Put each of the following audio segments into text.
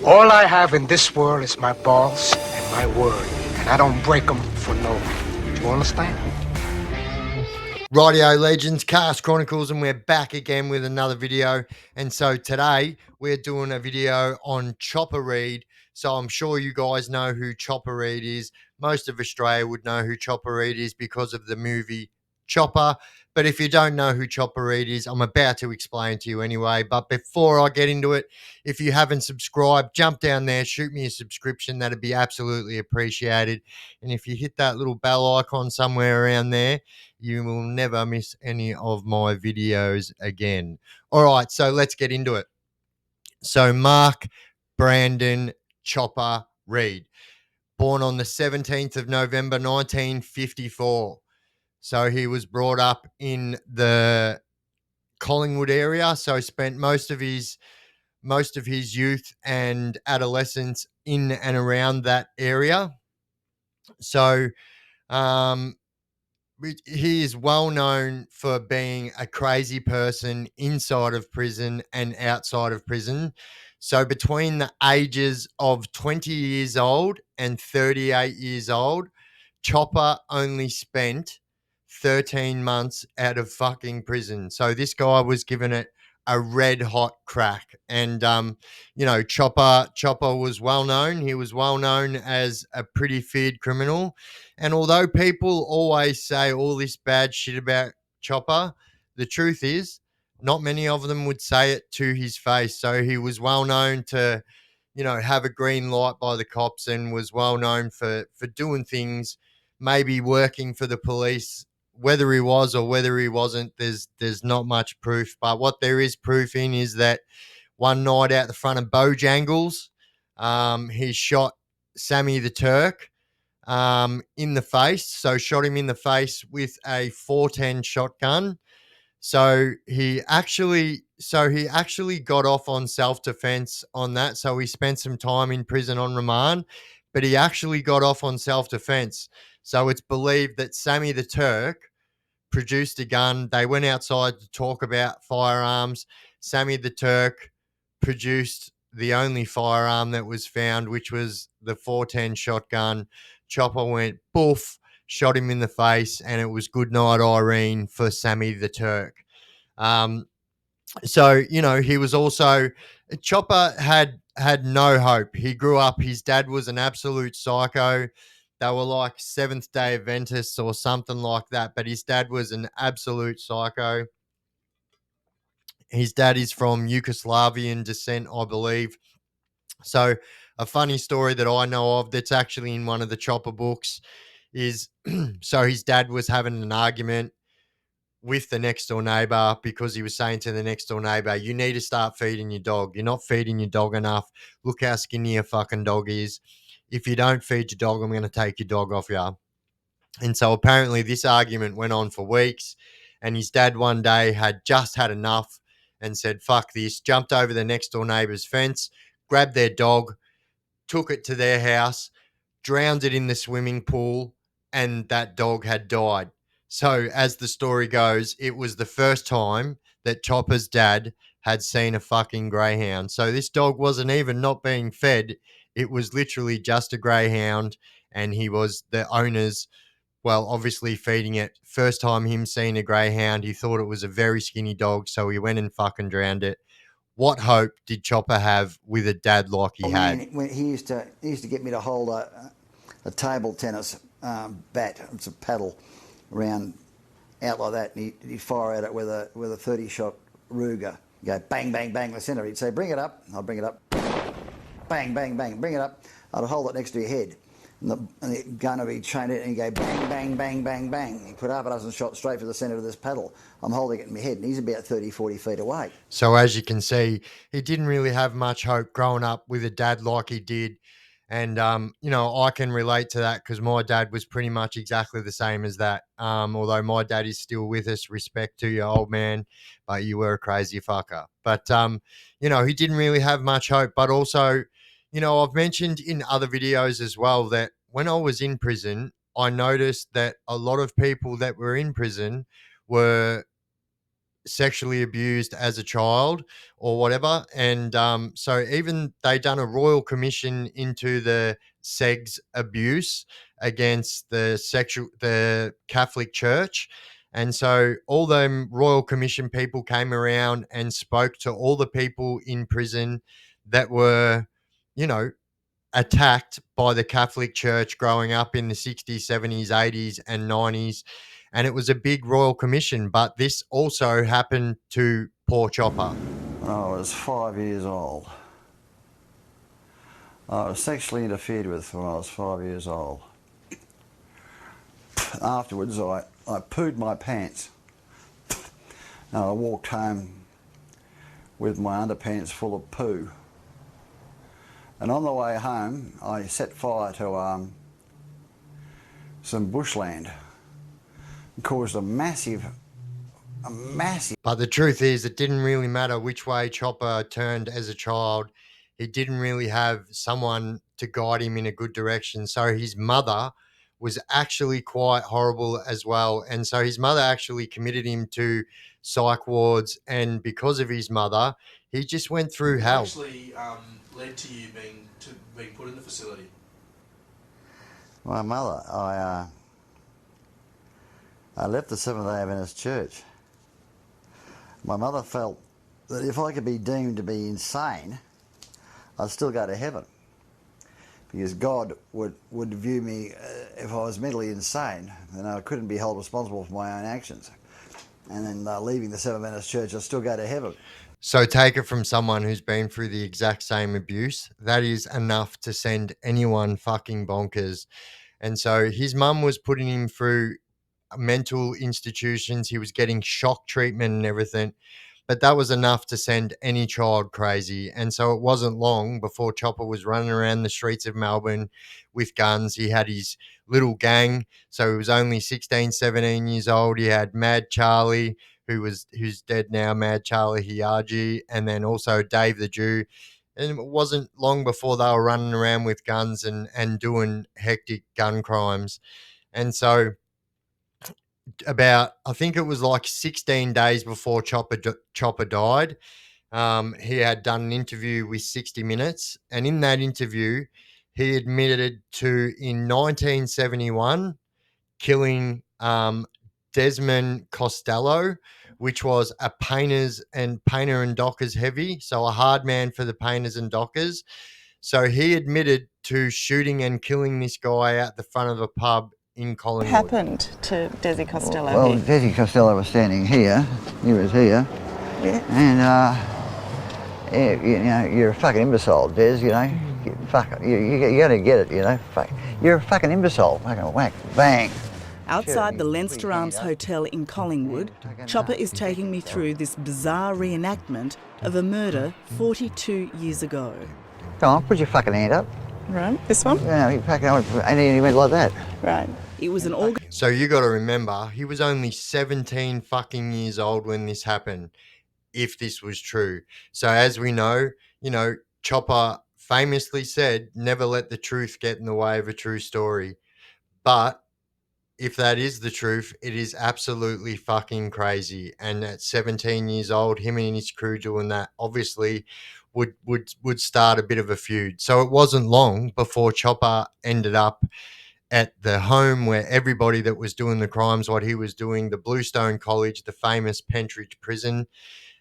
All I have in this world is my balls and my word, and I don't break them for no one. Do you understand? Rightio legends, Cast Chronicles, and we're back again with another video. And so today we're doing a video on Chopper Read. So I'm sure you guys know who Chopper Read is. Most of Australia would know who Chopper Read is because of the movie Chopper. But if you don't know who Chopper Read is, I'm about to explain to you anyway. But before I get into it, if you haven't subscribed, jump down there, shoot me a subscription. That'd be absolutely appreciated. And if you hit that little bell icon somewhere around there, you will never miss any of my videos again. All right, so let's get into it. So Mark Brandon Chopper Read, born on the 17th of November 1954. So he was brought up in the Collingwood area, so spent most of his youth and adolescence in and around that area. So he is well known for being a crazy person inside of prison and outside of prison. So between the ages of 20 years old and 38 years old, Chopper only spent 13 months out of fucking prison. So this guy was given it a red hot crack. And Chopper was well known. He was well known as a pretty feared criminal. And although people always say all this bad shit about Chopper, the truth is not many of them would say it to his face. So he was well known to, have a green light by the cops, and was well known for doing things, maybe working for the police. Whether he was or whether he wasn't, there's not much proof. But what there is proof in is that one night out the front of Bojangles, he shot Sammy the Turk in the face. So shot him in the face with a 410 shotgun. So he actually got off on self-defense on that. So he spent some time in prison on remand, but he actually got off on self-defense. So it's believed that Sammy the Turk produced a gun. They went outside to talk about firearms. Sammy the Turk produced the only firearm that was found, which was the 410 shotgun. Chopper went boof, shot him in the face, and it was good night, Irene, for Sammy the Turk. He was also, Chopper had no hope. He grew up, his dad was an absolute psycho. They were like Seventh-day Adventists or something like that, but his dad was an absolute psycho. His dad is from Yugoslavian descent, I believe. So a funny story that I know of that's actually in one of the Chopper books is so his dad was having an argument with the next door neighbor because he was saying to the next door neighbor, you need to start feeding your dog. You're not feeding your dog enough. Look how skinny your fucking dog is. If you don't feed your dog, I'm going to take your dog off you. And so apparently this argument went on for weeks, and his dad one day had just had enough and said, fuck this, jumped over the next door neighbor's fence, grabbed their dog, took it to their house, drowned it in the swimming pool, and that dog had died. So as the story goes, it was the first time that Chopper's dad had seen a fucking greyhound. So this dog wasn't even not being fed. It was literally just a greyhound, and he was the owner's, well, obviously feeding it. First time him seeing a greyhound, he thought it was a very skinny dog, so he went and fucking drowned it. What hope did Chopper have with a dad like he had? When he used to get me to hold a table tennis bat. It's a paddle around out like that, and he'd fire at it with a 30-shot Ruger. You go bang, bang, bang in the centre. He'd say, bring it up. I'll bring it up. Bang, bang, bang. Bring it up. I'd hold it next to your head. And the gun would be trained it, and he'd go bang, bang, bang, bang, bang. He put half a dozen shots straight for the centre of this paddle. I'm holding it in my head, and he's about 30, 40 feet away. So as you can see, he didn't really have much hope growing up with a dad like he did. And, I can relate to that because my dad was pretty much exactly the same as that. Although my dad is still with us, respect to you, old man, but you were a crazy fucker. But, he didn't really have much hope. But also, I've mentioned in other videos as well that when I was in prison, I noticed that a lot of people that were in prison were sexually abused as a child or whatever. And so even they done a royal commission into the sex abuse against the Catholic Church. And so all them royal commission people came around and spoke to all the people in prison that were, you know, attacked by the Catholic Church growing up in the 60s, 70s, 80s, and 90s. And it was a big royal commission. But this also happened to poor Chopper. When I was 5 years old. I was sexually interfered with when I was 5 years old. Afterwards, I pooed my pants. And I walked home with my underpants full of poo. And on the way home, I set fire to some bushland and caused a massive. But the truth is, it didn't really matter which way Chopper turned as a child. He didn't really have someone to guide him in a good direction. So his mother was actually quite horrible as well. And so his mother actually committed him to psych wards. And because of his mother, he just went through hell. Actually, led to you being put in the facility? My mother, I left the Seventh-day Adventist Church. My mother felt that if I could be deemed to be insane, I'd still go to heaven. Because God would view me, if I was mentally insane, then I couldn't be held responsible for my own actions. And then leaving the Seventh-day Adventist Church, I'd still go to heaven. So take it from someone who's been through the exact same abuse. That is enough to send anyone fucking bonkers. And so his mum was putting him through mental institutions. He was getting shock treatment and everything. But that was enough to send any child crazy. And so it wasn't long before Chopper was running around the streets of Melbourne with guns. He had his little gang. So he was only 16, 17 years old. He had Mad Charlie, who's dead now, Mad Charlie Hiyaji, and then also Dave the Jew. And it wasn't long before they were running around with guns and doing hectic gun crimes. And so about, I think it was like 16 days before Chopper died, he had done an interview with 60 Minutes. And in that interview, he admitted to, in 1971, killing Desmond Costello, which was a painter and dockers heavy, so a hard man for the painters and dockers. So he admitted to shooting and killing this guy at the front of a pub in Collingwood. What happened to Desi Costello? Well, Desi Costello was standing here. He was here. Yeah. And, you know, you're a fucking imbecile, Des, you know. You gotta get it, you know. Fuck. You're a fucking imbecile. Fucking whack, bang. Outside the Leinster Arms Hotel in Collingwood, Chopper is taking me through this bizarre reenactment of a murder 42 years ago. Come on, put your fucking hand up. Right, this one? Yeah, he fucking, and then he went like that. Right. It was an So you got to remember, he was only 17 fucking years old when this happened, if this was true. So as we know, you know, Chopper famously said, never let the truth get in the way of a true story. But if that is the truth, it is absolutely fucking crazy. And at 17 years old, him and his crew doing that obviously would start a bit of a feud. So it wasn't long before Chopper ended up at the home where everybody that was doing the crimes, what he was doing, the Bluestone College, the famous Pentridge Prison.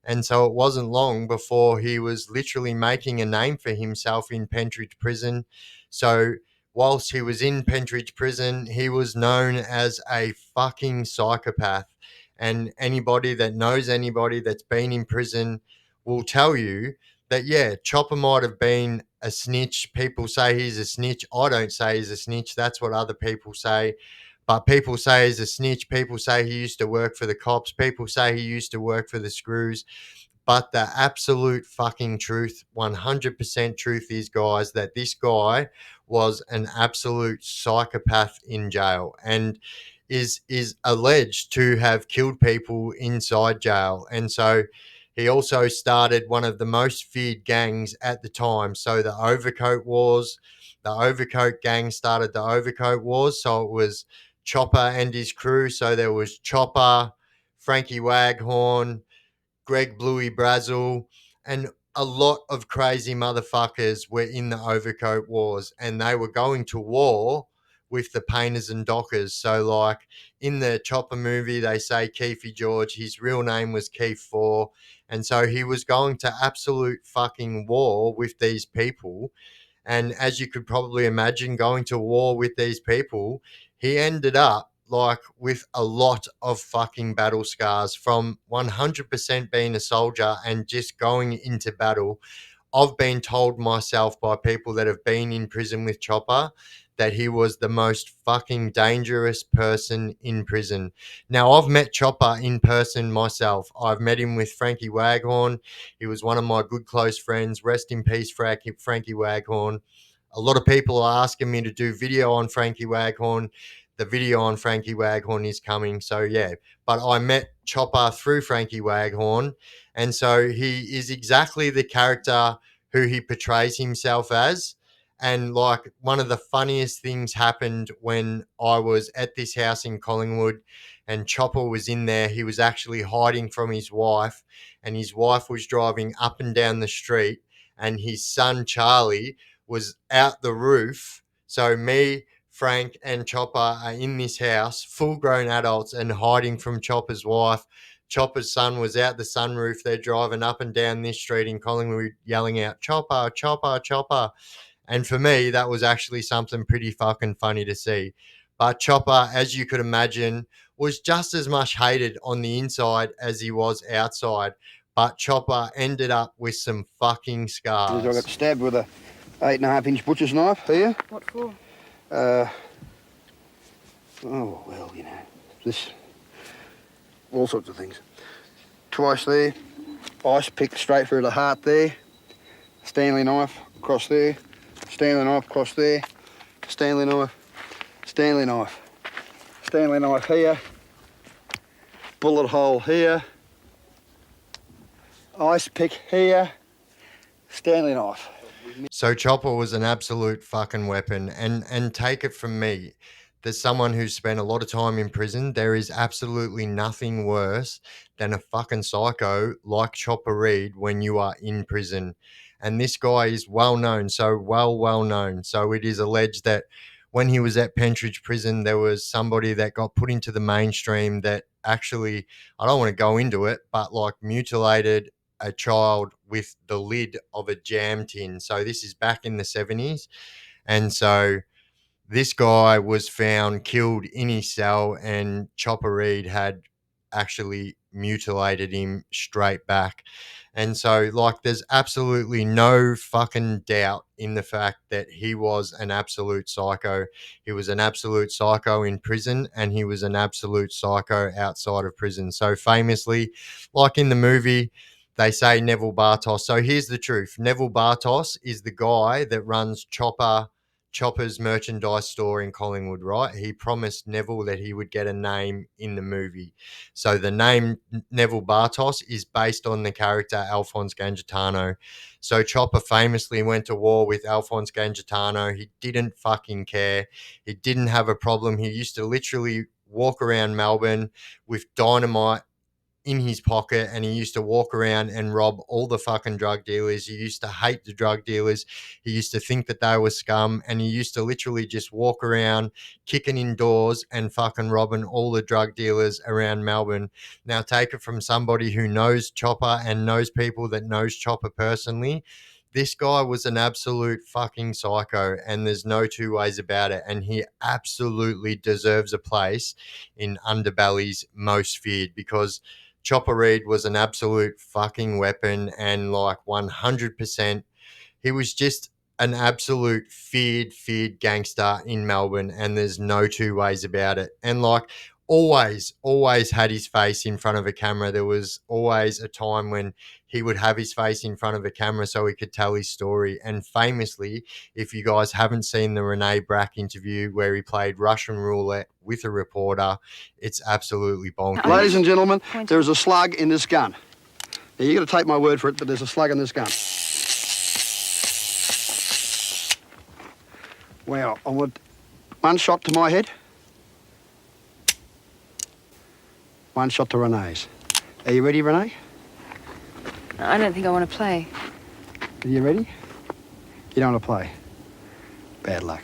And so it wasn't long before he was literally making a name for himself in Pentridge Prison. So whilst he was in Pentridge Prison, he was known as a fucking psychopath. And anybody that knows anybody that's been in prison will tell you that, yeah, Chopper might have been a snitch. People say he's a snitch. I don't say he's a snitch. That's what other people say. But people say he's a snitch. People say he used to work for the cops. People say he used to work for the screws. But the absolute fucking truth, 100% truth is, guys, that this guy was an absolute psychopath in jail and is alleged to have killed people inside jail. And so he also started one of the most feared gangs at the time. So the Overcoat Wars, the Overcoat gang started the Overcoat Wars. So it was Chopper and his crew. So there was Chopper, Frankie Waghorn, Greg Bluey Brazel, and a lot of crazy motherfuckers were in the Overcoat Wars, and they were going to war with the Painters and Dockers. So, like in the Chopper movie, they say Keefy George, his real name was Keith Four, and so he was going to absolute fucking war with these people. And as you could probably imagine, going to war with these people, he ended up like with a lot of fucking battle scars from 100% being a soldier and just going into battle. I've been told myself by people that have been in prison with Chopper that he was the most fucking dangerous person in prison. Now, I've met Chopper in person myself. I've met him with Frankie Waghorn. He was one of my good close friends. Rest in peace, Frankie Waghorn. A lot of people are asking me to do video on Frankie Waghorn. The video on Frankie Waghorn is coming. So, yeah. But I met Chopper through Frankie Waghorn. And so he is exactly the character who he portrays himself as. And like one of the funniest things happened when I was at this house in Collingwood and Chopper was in there. He was actually hiding from his wife, and his wife was driving up and down the street, and his son Charlie was out the roof. So me, Frank, and Chopper are in this house, full grown adults, and hiding from Chopper's wife. Chopper's son was out the sunroof. They're driving up and down this street in Collingwood yelling out, "Chopper, Chopper, Chopper." And for me, that was actually something pretty fucking funny to see. But Chopper, as you could imagine, was just as much hated on the inside as he was outside. But Chopper ended up with some fucking scars. I got stabbed with a 8.5-inch butcher's knife here. What for? Oh, well, you know, this, all sorts of things. Twice there, ice pick straight through the heart there, Stanley knife across there, Stanley knife across there, Stanley knife, Stanley knife, Stanley knife here, bullet hole here, ice pick here, Stanley knife. So Chopper was an absolute fucking weapon. And take it from me, there's someone who's spent a lot of time in prison. There is absolutely nothing worse than a fucking psycho like Chopper Reed when you are in prison. And this guy is well known, so well known. So it is alleged that when he was at Pentridge Prison, there was somebody that got put into the mainstream that actually, I don't want to go into it, but like mutilated a child with the lid of a jam tin. So this is back in the 70s. And so this guy was found killed in his cell, and Chopper Reed had actually mutilated him straight back. And so, like, there's absolutely no fucking doubt in the fact that he was an absolute psycho. He was an absolute psycho in prison, and he was an absolute psycho outside of prison. So famously, like in the movie, they say Neville Bartos. So here's the truth. Neville Bartos is the guy that runs Chopper's merchandise store in Collingwood, right? He promised Neville that he would get a name in the movie. So the name Neville Bartos is based on the character Alphonse Gangitano. So Chopper famously went to war with Alphonse Gangitano. He didn't fucking care. He didn't have a problem. He used to literally walk around Melbourne with dynamite in his pocket, and he used to walk around and rob all the fucking drug dealers. He used to hate the drug dealers. He used to think that they were scum, and he used to literally just walk around kicking in doors and fucking robbing all the drug dealers around Melbourne. Now, take it from somebody who knows Chopper and knows people that knows Chopper personally. This guy was an absolute fucking psycho, and there's no two ways about it. And he absolutely deserves a place in Underbellys Most Feared, because Chopper Reed was an absolute fucking weapon, and like 100%, he was just an absolute feared gangster in Melbourne, and there's no two ways about it. And like always had his face in front of a camera. There was always a time when he would have his face in front of a camera so he could tell his story. And famously, if you guys haven't seen the Rene Brack interview where he played Russian roulette with a reporter, it's absolutely bonkers. Ladies and gentlemen, there's a slug in this gun. Now, you got to take my word for it, but there's a slug in this gun. Wow, I want one shot to my head, one shot to Renee's. Are you ready, Renee? I don't think I want to play. Are you ready? You don't want to play. Bad luck.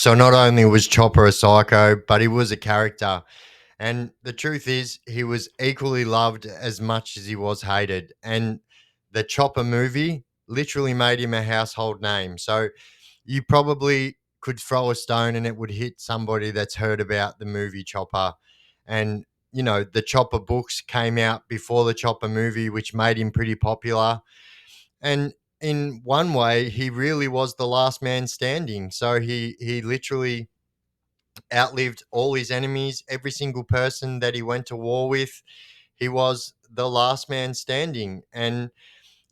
So not only was Chopper a psycho, but he was a character. And the truth is, he was equally loved as much as he was hated. And the Chopper movie literally made him a household name. So you probably could throw a stone and it would hit somebody that's heard about the movie Chopper. And, you know, the Chopper books came out before the Chopper movie, which made him pretty popular. And in one way, he really was the last man standing. So he literally outlived all his enemies, every single person that he went to war with. He was the last man standing. And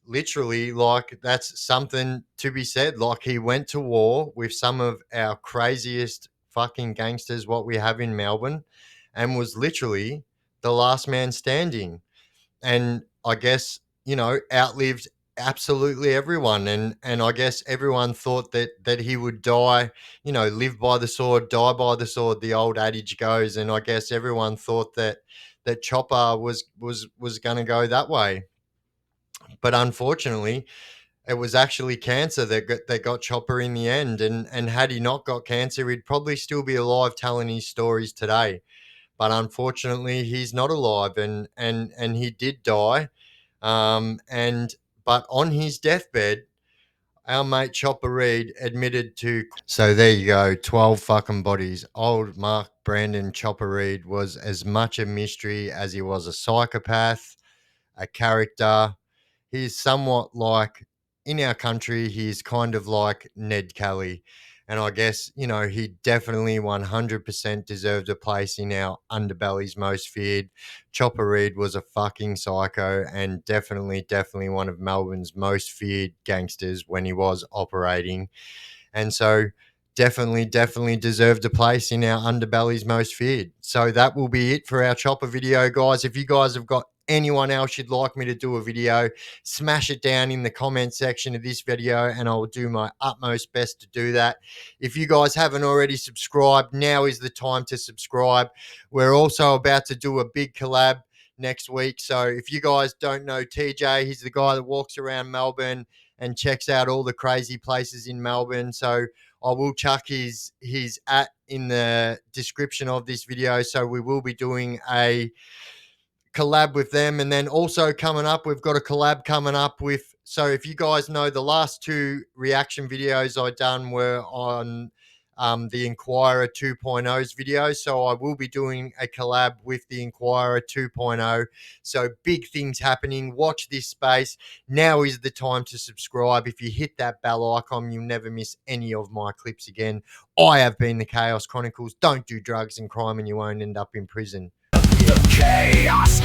literally, like, that's something to be said. Like, he went to war with some of our craziest fucking gangsters, what we have in Melbourne, and was literally the last man standing. And I guess, you know, outlived absolutely everyone. And I guess everyone thought that he would die, you know, live by the sword, die by the sword, the old adage goes. And I guess everyone thought that Chopper was going to go that way. But unfortunately, it was actually cancer that got Chopper in the end. And had he not got cancer, he'd probably still be alive telling his stories today. But unfortunately, he's not alive, and he did die. And but on his deathbed, our mate Chopper Reed admitted to. So there you go, 12 fucking bodies. Old Mark Brandon Chopper Reed was as much a mystery as he was a psychopath, a character. He's somewhat like, in our country, he's kind of like Ned Kelly. And I guess, you know, he definitely 100% deserved a place in our Underbellys most feared. Chopper Reed was a fucking psycho and definitely one of Melbourne's most feared gangsters when he was operating. And so definitely deserved a place in our Underbelly's most feared. So that will be it for our Chopper video, guys. If you guys have got anyone else you'd like me to do a video, smash it down in the comment section of this video and I will do my utmost best to do that. If you guys haven't already subscribed, now is the time to subscribe. We're also about to do a big collab next week. So if you guys don't know TJ, he's the guy that walks around Melbourne and checks out all the crazy places in Melbourne. So I will chuck his @ in the description of this video. So we will be doing a collab with them. And then also coming up, we've got a collab coming up with, so if you guys know, the last 2 reaction videos I done were on the Inquirer 2.0's video. So I will be doing a collab with the Inquirer 2.0. So big things happening. Watch this space. Now is the time to subscribe. If you hit that bell icon, you'll never miss any of my clips again. I have been the Chaos Chronicles. Don't do drugs and crime and you won't end up in prison. Chaos